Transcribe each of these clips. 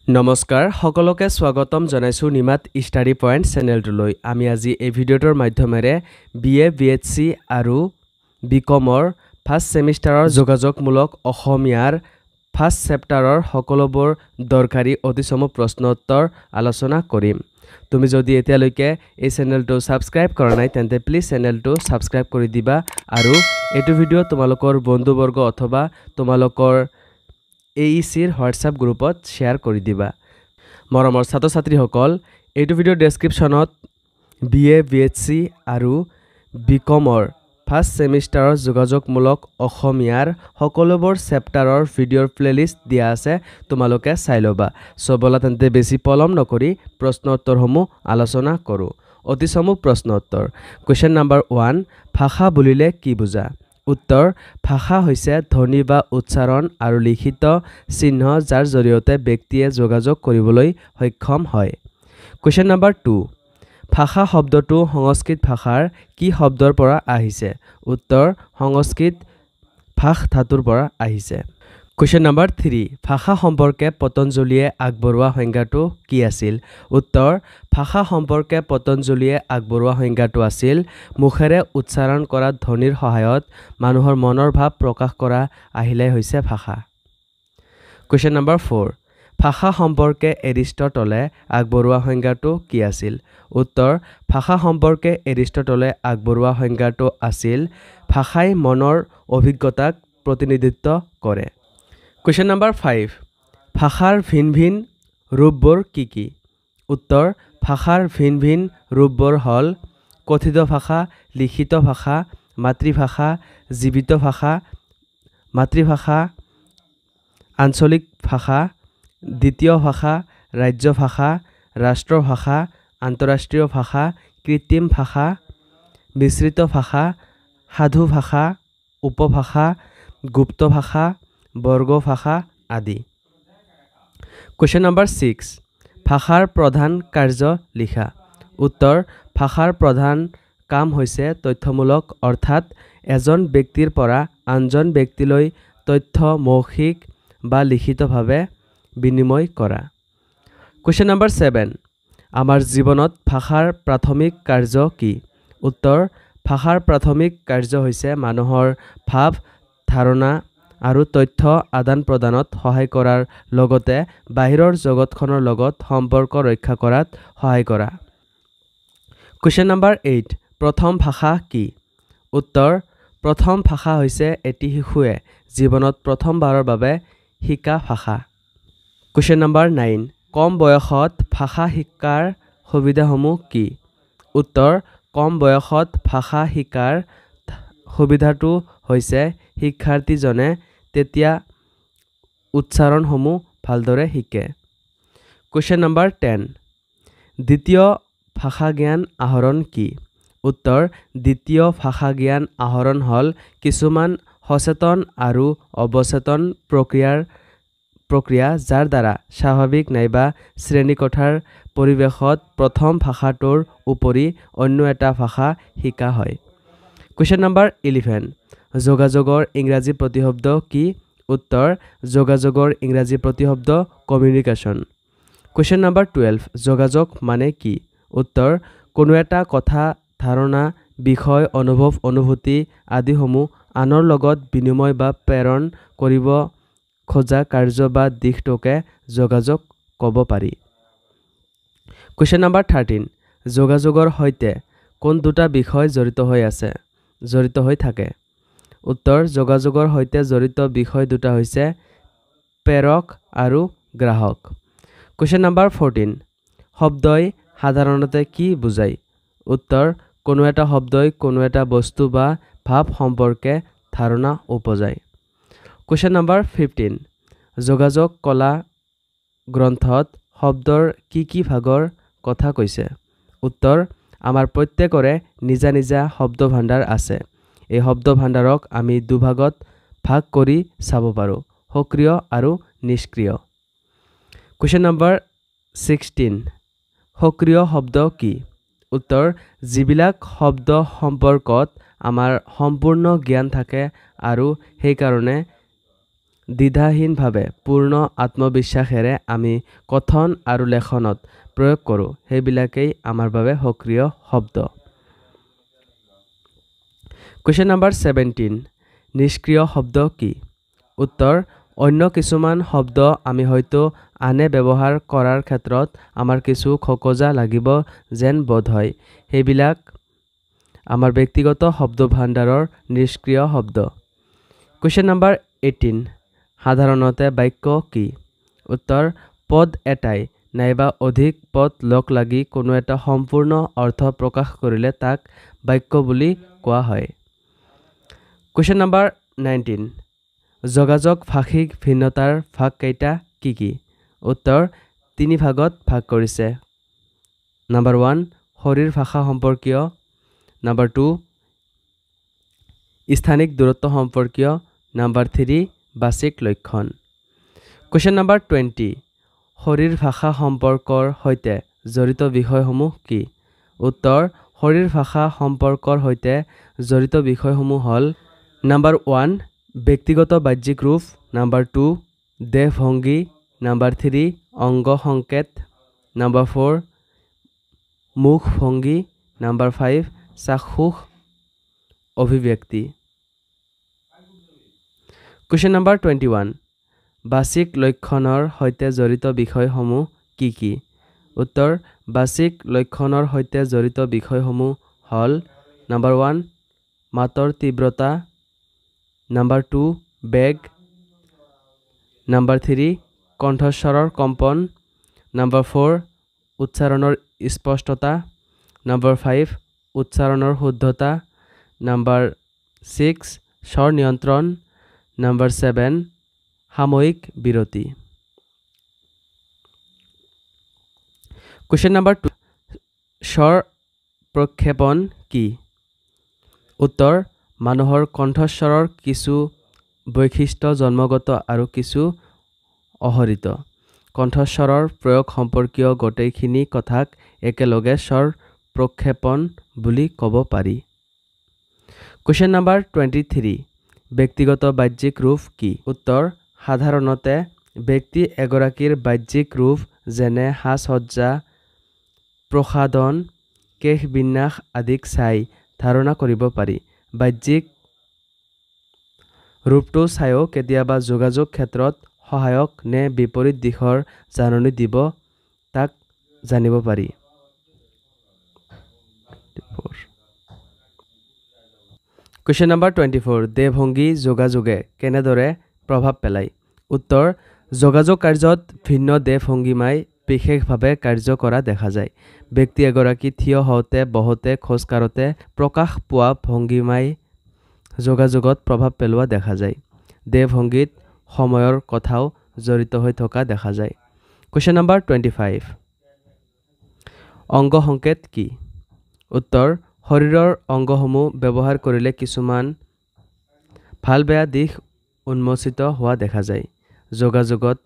নমস্কাৰ সকলোকে স্বাগতম জনাইছো নিমাত ষ্টাডি পইণ্ট চেনেলটোলৈ আমি আজি এই ভিডিঅ'টোৰ মাধ্যমেৰে BA BHC আৰু বিকমৰ ফাৰ্ষ্ট সেমিষ্টাৰৰ যোগাযোগমূলক অসমীয়াৰ ফাৰ্ষ্ট চেপ্টাৰৰ সকলোবোৰ দৰকাৰী অতিসম প্ৰশ্ন উত্তৰ আলোচনা কৰিম তুমি যদি এতিয়ালৈকে এই চেনেলটো সাবস্ক্ৰাইব কৰা নাই তেন্তে প্লিজ চেনেলটো সাবস্ক্ৰাইব কৰি দিবা আৰু এইটো ভিডিঅ' তোমালোকৰ বন্ধুবৰ্গ অথবা তোমালোকৰ AECৰ হোৱাটছআপ গ্ৰুপত শ্বেয়াৰ কৰি দিবা মৰমৰ ছাত্ৰ ছাত্ৰীসকল এইটো ভিডিঅ' ডেসক্ৰিপচনত BA BHC আৰু বিকমৰ ফাৰ্ষ্ট সেমিষ্টাৰৰ যোগাযোগমূলক অসমীয়াৰ সকলোবোৰ চেপ্টাৰৰ ভিডিঅ'ৰ প্লেলিষ্ট দিয়া আছে তোমালোকে চাই লবা সবলা তেন্তে বেছি পলম নকৰি প্ৰশ্ন উত্তৰসমূহ আলোচনা কৰো অতিসম প্ৰশ্ন উত্তৰ কোৱেশ্চন নম্বৰ 1 ভাষা বুলিলে কি বুজা উত্তৰ ভাষা হৈছে ধ্বনি বা উচ্চাৰণ আৰু লিখিত চিহ্ন যাৰ জৰিয়তে ব্যক্তিয়ে যোগাযোগ কৰিবলৈ সক্ষম হয় কোৱেশ্চন নম্বৰ 2 ভাষা শব্দটো সংস্কৃত ভাষাৰ কি শব্দৰ পৰা আহিছে উত্তৰ সংস্কৃত ভাষ ধাতুৰ পৰা আহিছে কোৱেশ্চন নম্বৰ 3 ভাষা সম্পৰ্কে পতঞ্জলিয়ে আগবঢ়োৱা সংজ্ঞাটো কি আছিল উত্তৰ ভাষা সম্পৰ্কে পতঞ্জলিয়ে আগবঢ়োৱা সংজ্ঞাটো আছিল মুখেৰে উচ্চাৰণ কৰা ধ্বনিৰ সহায়ত মানুহৰ মনৰ ভাৱ প্ৰকাশ কৰা আহিলে হৈছে ভাষা কোৱেশ্চন নম্বৰ 4 ভাষা সম্পৰ্কে এৰিষ্টটলে আগবঢ়োৱা সংজ্ঞাটো কি আছিল উত্তৰ ভাষা সম্পৰ্কে এৰিষ্টটলে আগবঢ়োৱা সংজ্ঞাটো আছিল ভাষাই মনৰ অভিজ্ঞতাক প্ৰতিনিধিত্ব কৰে কোৱেশ্চন নম্বৰ 5 ভাষাৰ ভিন ভিন ৰূপবোৰ কি কি উত্তৰ ভাষাৰ ভিন ভিন ৰূপবোৰ হল কথিত ভাষা লিখিত ভাষা মাতৃভাষা জীৱিত ভাষা মাতৃভাষা আঞ্চলিক ভাষা দ্বিতীয় ভাষা ৰাজ্য ভাষা ৰাষ্ট্ৰভাষা আন্তঃৰাষ্ট্ৰীয় ভাষা কৃত্ৰিম ভাষা মিশ্ৰিত ভাষা সাধু ভাষা উপভাষা গুপ্ত ভাষা বৰ্গ ভাষা আদি কোৱেশ্চন নম্বৰ 6 ভাষাৰ প্ৰধান কাৰ্য লিখা উত্তৰ ভাষাৰ প্ৰধান কাম হৈছে তথ্যমূলক অৰ্থাৎ এজন ব্যক্তিৰ পৰা আনজন ব্যক্তিলৈ তথ্য মৌখিক বা লিখিতভাৱে বিনিময় কৰা কোৱেশ্চন নম্বৰ 7 আমাৰ জীৱনত ভাষাৰ প্ৰাথমিক কাৰ্য কি উত্তৰ ভাষাৰ প্ৰাথমিক কাৰ্য হৈছে মানুহৰ ভাৱ ধাৰণা আৰু তথ্য আদান প্ৰদানত সহায় কৰাৰ লগতে বাহিৰৰ জগতখনৰ লগত সম্পৰ্ক ৰক্ষা কৰাত সহায় কৰা কোৱেশ্চন নম্বৰ 8 প্ৰথম ভাষা কি উত্তৰ প্ৰথম ভাষা হৈছে এটি শিশুৱে জীৱনত প্ৰথমবাৰৰ বাবে শিকা ভাষা কোৱেশ্চন নম্বৰ 9 কম বয়সত ভাষা শিকাৰ সুবিধাসমূহ কি উত্তৰ কম বয়সত ভাষা শিকাৰ সুবিধাটো হৈছে শিক্ষাৰ্থীজনে তেতিয়া উচ্চাৰণসমূহ ভালদৰে শিকে কোৱেশ্চন নম্বৰ 10 দ্বিতীয় ভাষা জ্ঞান আহৰণ কি উত্তৰ দ্বিতীয় ভাষা জ্ঞান আহৰণ হল কিছুমান সচেতন আৰু অবচেতন প্ৰক্ৰিয়া যাৰ দ্বাৰা স্বাভাৱিক নাইবা শ্ৰেণীকোঠাৰ পৰিৱেশত প্ৰথম ভাষাটোৰ উপৰি অন্য এটা ভাষা শিকা হয় কোৱেশ্চন নম্বৰ 11 যোগাযোগৰ ইংৰাজী প্ৰতিশব্দ কি উত্তৰ যোগাযোগৰ ইংৰাজী প্ৰতিশব্দ কমিউনিকেশ্যন কোৱেশ্চন নম্বৰ 12 যোগাযোগ মানে কি উত্তৰ কোনো এটা কথা ধাৰণা বিষয় অনুভৱ অনুভূতি আদিসমূহ আনৰ লগত বিনিময় বা প্ৰেৰণ কৰিব খোজা কাৰ্য বা দিশটোকে যোগাযোগ ক'ব পাৰি কোৱেশ্চন নম্বৰ 13 যোগাযোগৰ সৈতে কোন দুটা বিষয় জড়িত হৈ থাকে উত্তৰ যোগাযোগৰ সৈতে জড়িত বিষয় দুটা হৈছে প্ৰেৰক আৰু গ্ৰাহক কোৱেশ্চন নম্বৰ 14 শব্দই সাধাৰণতে কি বুজায় উত্তৰ কোনো এটা শব্দই কোনো এটা বস্তু বা ভাৱ সম্পৰ্কে ধাৰণা উপজায় কোৱেশ্চন নম্বৰ 15 যোগাযোগ কলা গ্ৰন্থত শব্দৰ কি ভাগৰ কথা কৈছে উত্তৰ আমাৰ প্ৰত্যেকৰে নিজা নিজা শব্দ ভাণ্ডাৰ আছে এই শব্দ ভাণ্ডাৰক আমি দুভাগত ভাগ কৰি চাব পাৰোঁ সক্ৰিয় আৰু নিষ্ক্ৰিয় কোৱেশ্চন নম্বৰ 16 সক্ৰিয় শব্দ কি উত্তৰ যিবিলাক শব্দ সম্পৰ্কত আমাৰ সম্পূৰ্ণ জ্ঞান থাকে আৰু সেই কাৰণে দ্বিধাহীনভাৱে পূৰ্ণ আত্মবিশ্বাসেৰে আমি কথন আৰু লেখনত প্ৰয়োগ কৰোঁ সেইবিলাকেই আমাৰ বাবে সক্ৰিয় শব্দ। কুৱেশ্যন নম্বৰ 17 নিষ্ক্ৰিয় শব্দ কি? উত্তৰ অন্য কিছুমান শব্দ আমি হয়তো আনে ব্যৱহাৰ কৰাৰ ক্ষেত্ৰত আমাৰ কিছু খোকোজা লাগিব যেন বোধ হয় সেইবিলাক আমাৰ ব্যক্তিগত শব্দ ভাণ্ডাৰৰ নিষ্ক্ৰিয় শব্দ। কুৱেশ্যন নম্বৰ 18 সাধাৰণতে বাক্য কি? উত্তৰ পদ এটাই নাইবা অধিক পদ লগ লাগি কোনো এটা সম্পূৰ্ণ অৰ্থ প্ৰকাশ কৰিলে তাক বাক্য বুলি কোৱা হয়। কুৱেশ্যন নম্বৰ 19 যোগাযোগ ভাষিক ভিন্নতাৰ ভাগ কেইটা কি কি? উত্তৰ 3 ভাগত ভাগ কৰিছে। নম্বৰ 1 শৰীৰ ভাষা সম্পৰ্কীয়, নম্বৰ 2 স্থানিক দূৰত্ব সম্পৰ্কীয়, নম্বৰ 3 বাচিক লক্ষণ। কুৱেশ্যন নম্বৰ 20 শৰীৰ ভাষা সম্পৰ্কৰ সৈতে জড়িত বিষয়সমূহ কি? উত্তৰ শৰীৰ ভাষা সম্পৰ্কৰ সৈতে জড়িত বিষয়সমূহ হ'ল নম্বৰ 1 ব্যক্তিগত বাহ্যিক ৰূপ, নম্বৰ 2 দেহ ভংগী, নম্বৰ 3 অংগ সংকেত, নম্বৰ 4 মুখ ভংগী, নম্বৰ 5 চাক্ষুষ অভিব্যক্তি। কুৱেশ্যন নম্বৰ 21 বাচিক লক্ষণৰ সৈতে জড়িত বিষয়সমূহ কি কি? উত্তৰ বাচিক লক্ষণৰ সৈতে জড়িত বিষয়সমূহ হ'ল নম্বৰ 1 মাতৰ তীব্ৰতা, নম্বৰ 2 বেগ, নম্বৰ 3 কণ্ঠস্বৰৰ কম্পন, নম্বৰ 4 উচ্চাৰণৰ স্পষ্টতা, নম্বৰ 5 উচ্চাৰণৰ শুদ্ধতা, নম্বৰ 6 স্বৰ নিয়ন্ত্ৰণ, নম্বৰ 7 সাময়িক বিৰতি। কুৱেশ্যন নম্বৰ 2 স্বৰ প্ৰক্ষেপণ কি? উত্তৰ মানুহৰ কণ্ঠস্বৰৰ কিছু বৈশিষ্ট্য জন্মগত আৰু কিছু অহৰিত। কণ্ঠস্বৰৰ প্ৰয়োগ সম্পৰ্কীয় গোটেইখিনি কথাক একেলগে স্বৰ প্ৰক্ষেপণ বুলি ক'ব পাৰি। কুৱেশ্যন নম্বৰ 23 ব্যক্তিগত বাহ্যিক ৰূপ কি? উত্তৰ সাধাৰণতে ব্যক্তি এগৰাকীৰ বাহ্যিক ৰূপ যেনে সাজ সজ্জা, প্ৰসাধন, কেশ বিন্যাস আদিক চাই ধাৰণা কৰিব পাৰি। বাহ্যিক ৰূপটো চাইও কেতিয়াবা যোগাযোগ ক্ষেত্ৰত সহায়ক নে বিপৰীত দিশৰ জাননী দিব তাক জানিব পাৰি। কুৱেশ্যন নম্বৰ 24 দেহভংগী যোগাযোগে কেনেদৰে প্ৰভাৱ পেলায়? উত্তৰ যোগাযোগ কাৰ্যত ভিন্ন দেহভংগীমাই বিশেষভাৱে কাৰ্য কৰা দেখা যায়। ব্যক্তি এগৰাকী থিয় হওঁতে বহোতে খোজ কাঢ়োতে প্ৰকাশ পোৱা ভংগীমাই যোগাযোগত প্ৰভাৱ পেলোৱা দেখা যায়। দেহভংগীত সময়ৰ কথাও জড়িত হৈ থকা দেখা যায়। কুৱেশ্যন নম্বৰ 25 অংগ সংকেত কি? উত্তৰ শৰীৰৰ অংগসমূহ ব্যৱহাৰ কৰিলে কিছুমান ভাল বেয়া দিশ উন্মোচিত হোৱা দেখা যায়। যোগাযোগত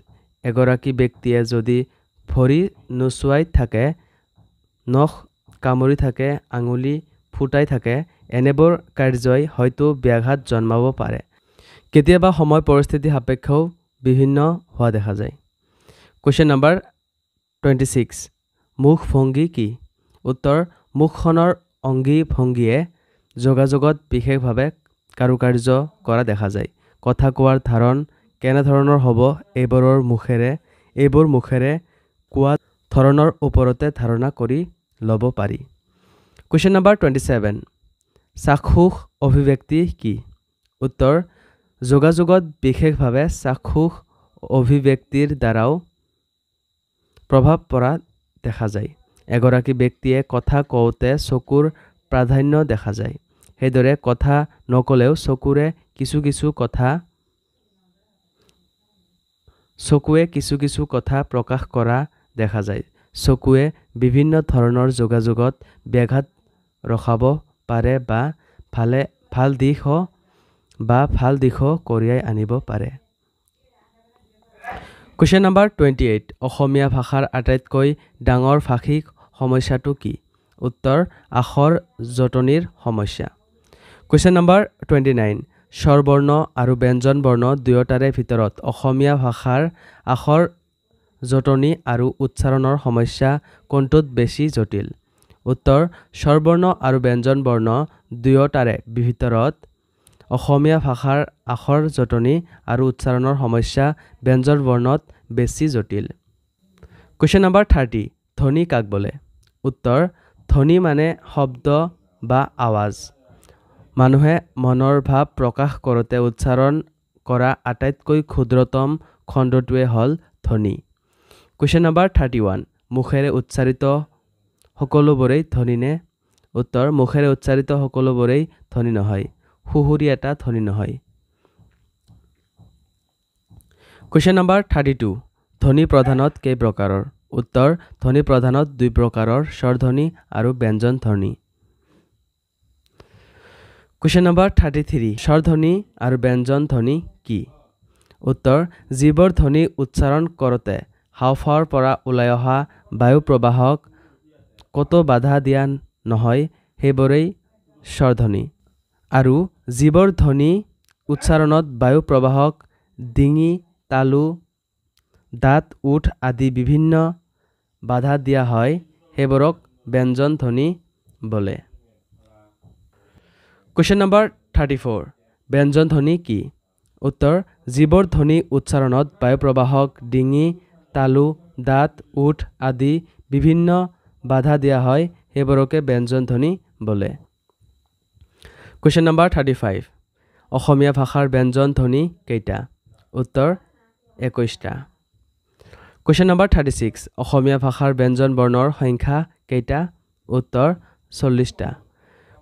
এগৰাকী ব্যক্তিয়ে যদি ভৰি নোচোৱাই থাকে, নখ কামুৰি থাকে, আঙুলি ফুটাই থাকে, এনেবোৰ কাৰ্যই হয়তো ব্যাঘাত জন্মাব পাৰে। কেতিয়াবা সময় পৰিস্থিতি সাপেক্ষেও বিভিন্ন হোৱা দেখা যায়। কুৱেশ্যন নম্বৰ 26 মুখ ভংগী কি? উত্তৰ মুখখনৰ অংগী ভংগীয়ে যোগাযোগত বিশেষভাৱে কাৰুকাৰ্য কৰা দেখা যায়। কথা কোৱাৰ ধাৰণ কেনেধৰণৰ হ'ব এইবোৰ মুখেৰে কোৱা ধৰণৰ ওপৰতে ধাৰণা কৰি ল'ব পাৰি। কুৱেশ্যন নম্বৰ 27 চাক্ষুষ অভিব্যক্তি কি? উত্তৰ যোগাযোগত বিশেষভাৱে চাক্ষুষ অভিব্যক্তিৰ দ্বাৰাও প্ৰভাৱ পৰা দেখা যায়। এগৰাকী ব্যক্তিয়ে কথা কওঁতে চকুৰ প্ৰাধান্য দেখা যায়। সেইদৰে কথা নক'লেও চকুৱে কিছু কিছু কথা প্ৰকাশ কৰা দেখা যায়। চকুৱে বিভিন্ন ধৰণৰ যোগাযোগত ব্যাঘাত ৰখাব পাৰে বা ভাল দিশো কঢ়িয়াই আনিব পাৰে। কুৱেশ্যন নম্বৰ 28 অসমীয়া ভাষাৰ আটাইতকৈ ডাঙৰ ভাষিক সমস্যাটো কি? উত্তৰ আখৰ জটনিৰ সমস্যা। কুৱেশ্যন নম্বৰ 29 স্বৰবৰ্ণ আৰু ব্যঞ্জন বৰ্ণ দুয়োটাৰে ভিতৰত অসমীয়া ভাষাৰ আখৰ জটনি আৰু উচ্চাৰণৰ সমস্যা কোনটোত বেছি জটিল উত্তৰ স্বৰবৰ্ণ আৰু ব্যঞ্জন বৰ্ণ দুয়োটাৰে ভিতৰত অসমীয়া ভাষাৰ আখৰ জটনি আৰু উচ্চাৰণৰ সমস্যা ব্যঞ্জন বৰ্ণত বেছি জটিল কোৱেশ্চন নম্বৰ 30 ধ্বনি কাক বোলে উত্তৰ ধ্বনি মানে শব্দ বা আৱাজ মানুহে মনৰ ভাৱ প্ৰকাশ কৰোতে উচ্চাৰণ কৰা আটাইতকৈ ক্ষুদ্ৰতম খণ্ডটোৱে হ'ল ধ্বনি কোৱেশ্চন নম্বৰ 31 মুখেৰে উচ্চাৰিত সকলোবোৰেই ধ্বনি নে উত্তৰ মুখেৰে উচ্চাৰিত সকলোবোৰেই ধ্বনি নহয় সুহুৰি এটা ধ্বনি নহয় কোৱেশ্চন নম্বৰ 32 ধ্বনি প্ৰধানত কেই প্ৰকাৰৰ উত্তৰ ধ্বনি প্ৰধানত দুই প্ৰকাৰৰ স্বৰধ্বনি আৰু ব্যঞ্জন ধ্বনি কোৱেশ্চন নম্বৰ 33 স্বৰধ্বনি আৰু ব্যঞ্জন ধ্বনি কি উত্তৰ যিবোৰ ধ্বনি উচ্চাৰণ কৰোতে হাওঁফাওঁৰ পৰা ওলাই অহা বায়ু প্ৰবাহক কতো বাধা দিয়া নহয় সেইবোৰেই স্বৰধ্বনি আৰু যিবোৰ ধ্বনি উচ্চাৰণত বায়ু প্ৰবাহক ডিঙি তালু দাঁত ওঠ আদি বিভিন্ন বাধা দিয়া হয় সেইবোৰক ব্যঞ্জন ধ্বনি বোলে কোৱেশ্চন নম্বৰ 34 ব্যঞ্জন ধ্বনি কি উত্তৰ যিবোৰ ধ্বনি উচ্চাৰণত বায়ু প্ৰবাহক ডিঙি তালু দাঁত ওঠ আদি বিভিন্ন বাধা দিয়া হয় সেইবোৰকে ব্যঞ্জন ধ্বনি বোলে কোৱেশ্চন নম্বৰ 35 অসমীয়া ভাষাৰ ব্যঞ্জন ধ্বনি কেইটা উত্তৰ 21টা কোৱেশ্চন নম্বৰ 36 অসমীয়া ভাষাৰ ব্যঞ্জন বৰ্ণৰ সংখ্যা কেইটা উত্তৰ 40টা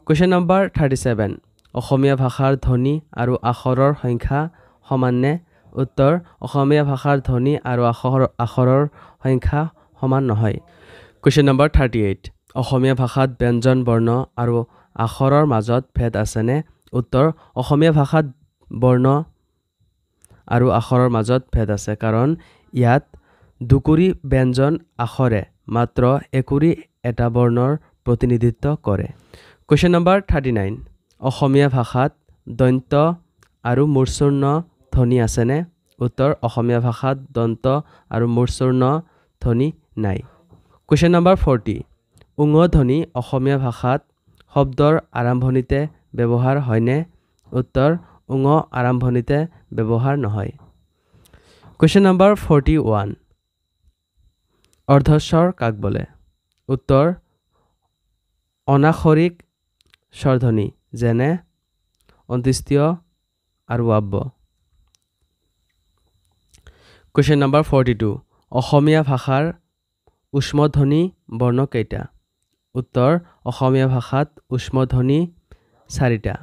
কোৱেশ্চন নম্বৰ 37 অসমীয়া ভাষাৰ ধ্বনি আৰু আখৰৰ সংখ্যা সমান নে উত্তৰ অসমীয়া ভাষাৰ ধ্বনি আৰু আখৰৰ সংখ্যা সমান নহয় কোৱেশ্চন নম্বৰ 38 অসমীয়া ভাষাত ব্যঞ্জন বৰ্ণ আৰু আখৰৰ মাজত ভেদ আছে নে উত্তৰ অসমীয়া ভাষাত বৰ্ণ আৰু আখৰৰ মাজত ভেদ আছে কাৰণ ইয়াত দুকুৰি ব্যঞ্জন আখৰে মাত্ৰ একুৰি এটা বৰ্ণৰ প্ৰতিনিধিত্ব কৰে কোৱেশ্চন নম্বৰ 39 অসমীয়া ভাষাত দন্ত আৰু মূৰ্ধন্য ধ্বনি আছে নে উত্তৰ অসমীয়া ভাষাত দন্ত আৰু মূৰ্ধন্য ধ্বনি নাই কোৱেশ্চন নম্বৰ 40 উঙ ধ্বনি অসমীয়া ভাষাত শব্দৰ আৰম্ভণিতে ব্যৱহাৰ হয়নে উত্তৰ উঙ আৰম্ভণিতে ব্যৱহাৰ নহয় কোৱেশ্চন নম্বৰ 41 অৰ্ধস্বৰ কাক বোলে উত্তৰ অনাক্ষৰিক স্বৰধ্বনি যেনে অন্ত্যেষ্টিয় আৰু আব্ব কোৱেশ্চন নম্বৰ 42 অসমীয়া ভাষাৰ উষ্মধ্বনি বৰ্ণ কেইটা উত্তৰ অসমীয়া ভাষাত উষ্মধ্বনি 4টা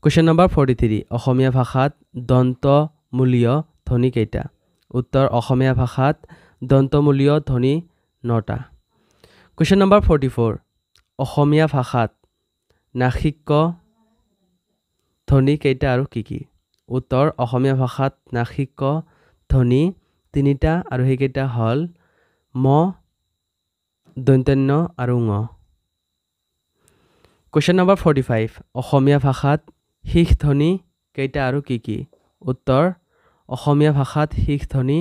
কোৱেশ্চন নম্বৰ 43 অসমীয়া ভাষাত দন্তমূলীয় ধ্বনি কেইটা উত্তৰ অসমীয়া ভাষাত দন্তমূলীয় ধ্বনি 9টা কোৱেশ্চন নম্বৰ 44 অসমীয়া ভাষাত নাসিক্য ধ্বনি কেইটা আৰু কি কি উত্তৰ অসমীয়া ভাষাত নাসিক্য ধ্বনি 3টা আৰু সেইকেইটা হ'ল ম দন্ত্যন্য আৰু ঙ কোৱেশ্চন নম্বৰ 45 অসমীয়া ভাষাত শীষ ধ্বনি কেইটা আৰু কি কি উত্তৰ অসমীয়া ভাষাত শীষ ধ্বনি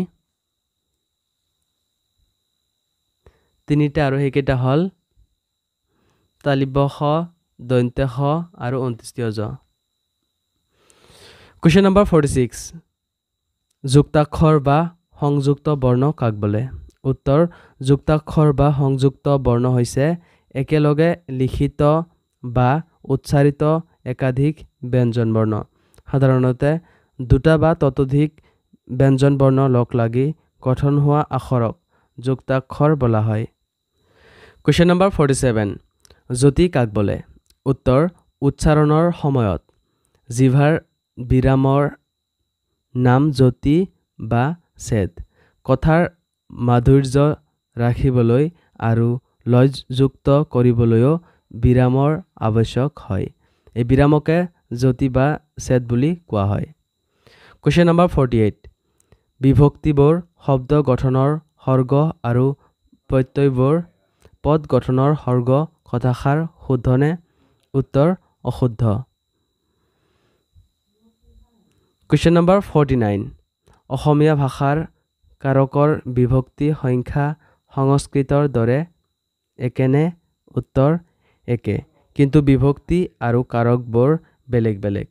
3টা আৰু সেইকেইটা হ'ল তালিব্য শ দন্ত্য শ আৰু অন্ত্যেষ্টিয় জ কোৱেশ্চন নম্বৰ 46 যুক্তাক্ষৰ বা সংযুক্ত বৰ্ণ কাক বোলে উত্তৰ যুক্তাক্ষৰ বা সংযুক্ত বৰ্ণ হৈছে একেলগে লিখিত বা উচ্চাৰিত একাধিক ব্যঞ্জন বৰ্ণ সাধাৰণতে দুটা বা ততোধিক ব্যঞ্জন বৰ্ণ লগ লাগি গঠন হোৱা আখৰক যুক্তাক্ষৰ বোলা হয় কোৱেশ্চন নম্বৰ 47 জ্যোতি কাক বোলে উত্তৰ উচ্চাৰণৰ সময়ত জিভাৰ বিৰামৰ নাম জ্যোতি বা ছেদ কথাৰ মাধুৰ্য ৰাখিবলৈ আৰু লয়যুক্ত কৰিবলৈও বিৰামৰ আৱশ্যক হয় এই বিৰামকে জ্যোতি বা ছেদ বুলি কোৱা হয় কোৱেশ্চন নম্বৰ 48 বিভক্তিবোৰ শব্দ গঠনৰ সৰ্গ আৰু প্ৰত্যয়বোৰ পদ গঠনৰ সৰ্গ কথাষাৰ শুদ্ধ নে উত্তৰ অশুদ্ধ Question number 49. অসমীয়া ভাষাৰ কাৰকৰ বিভক্তি সংখ্যা সংস্কৃতৰ দৰে একেনে? উত্তৰ একে, কিন্তু বিভক্তি আৰু কাৰকবোৰ বেলেগ বেলেগ।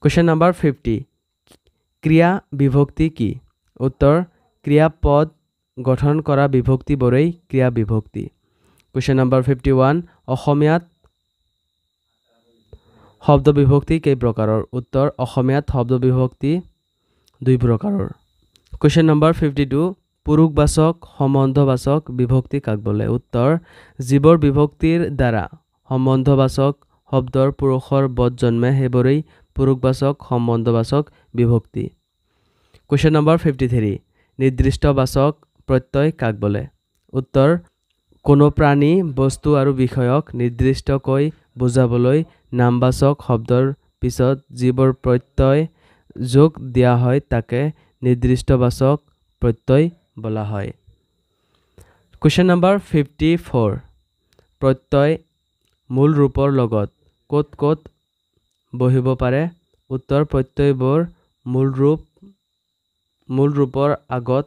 Question number 50. ক্ৰিয়া বিভক্তি কি? উত্তৰ ক্ৰিয়াপদ গঠন কৰা বিভক্তিবোৰেই ক্ৰিয়া বিভক্তি। Question number 51. অসমীয়াত শব্দ বিভক্তি কেই প্ৰকাৰৰ? উত্তৰ অসমীয়াত শব্দ বিভক্তি দুই প্ৰকাৰৰ। Question number 52. পুৰুষবাচক সম্বন্ধবাচক বিভক্তি কাক বোলে? উত্তৰ যিবোৰ বিভক্তিৰ দ্বাৰা সম্বন্ধবাচক শব্দৰ পুৰুষৰ বদ জন্মে সেইবোৰেই পুৰুষবাচক সম্বন্ধবাচক বিভক্তি। Question number 53. নিৰ্দিষ্টবাচক প্ৰত্যয় কাক বোলে? উত্তৰ কোনো প্ৰাণী বস্তু আৰু বিষয়ক নিৰ্দিষ্টকৈ বুজাবলৈ নামবাচক শব্দৰ পিছত যিবোৰ প্ৰত্যয় যোগ দিয়া হয় তাকে নিৰ্দিষ্টবাচক প্ৰত্যয় বোলা হয়। Question number 54. প্ৰত্যয় মূল ৰূপৰ লগত ক'ত ক'ত বহিব পাৰে? উত্তৰ প্ৰত্যয়বোৰ মূল ৰূপৰ আগত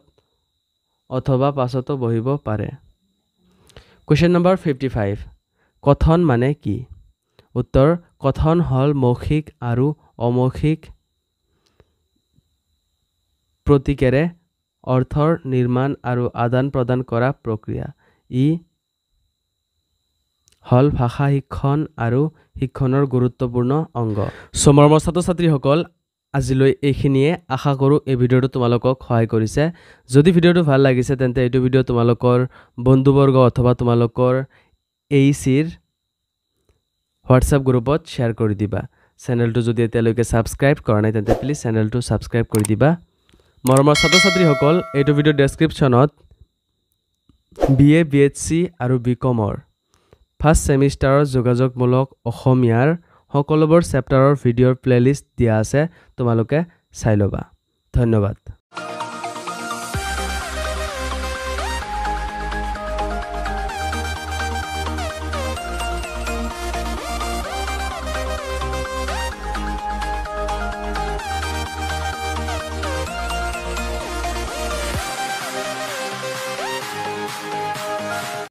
অথবা পাছতো বহিব পাৰে। Question number 55. কথন মানে কি? উত্তৰ কথন হল মৌখিক আৰু অমৌখিক প্ৰতীকেৰে অৰ্থৰ নিৰ্মাণ আৰু আদান প্ৰদান কৰা প্ৰক্ৰিয়া। ই হল ভাষা শিক্ষণ আৰু শিক্ষণৰ গুৰুত্বপূৰ্ণ অংগ। মৰমৰ ছাত্ৰ-ছাত্ৰীসকল, আজিলৈ এইখিনিয়ে। আশা কৰোঁ এই ভিডিঅ'টো তোমালোকক সহায় কৰিছে। যদি ভিডিঅ'টো ভাল লাগিছে তেন্তে এইটো ভিডিঅ' তোমালোকৰ বন্ধুবৰ্গ অথবা তোমালোকৰ AECৰ হোৱাটছআপ গ্ৰুপত শ্বেয়াৰ কৰি দিবা। চেনেলটো যদি এতিয়ালৈকে ছাবস্ক্ৰাইব কৰা নাই তেন্তে প্লিজ চেনেলটো ছাবস্ক্ৰাইব কৰি দিবা। মৰমৰ ছাত্ৰ-ছাত্ৰীসকল, এইটো ভিডিঅ' ডেছক্ৰিপশ্যনত BA BHC আৰু BComৰ ফাৰ্ষ্ট ছেমিষ্টাৰৰ যোগাযোগমূলক অসমীয়াৰ সকলোবোৰ চেপ্টাৰৰ ভিডিঅ'ৰ প্লেলিষ্ট দিয়া আছে, তোমালোকে চাই ল'বা। ধন্যবাদ।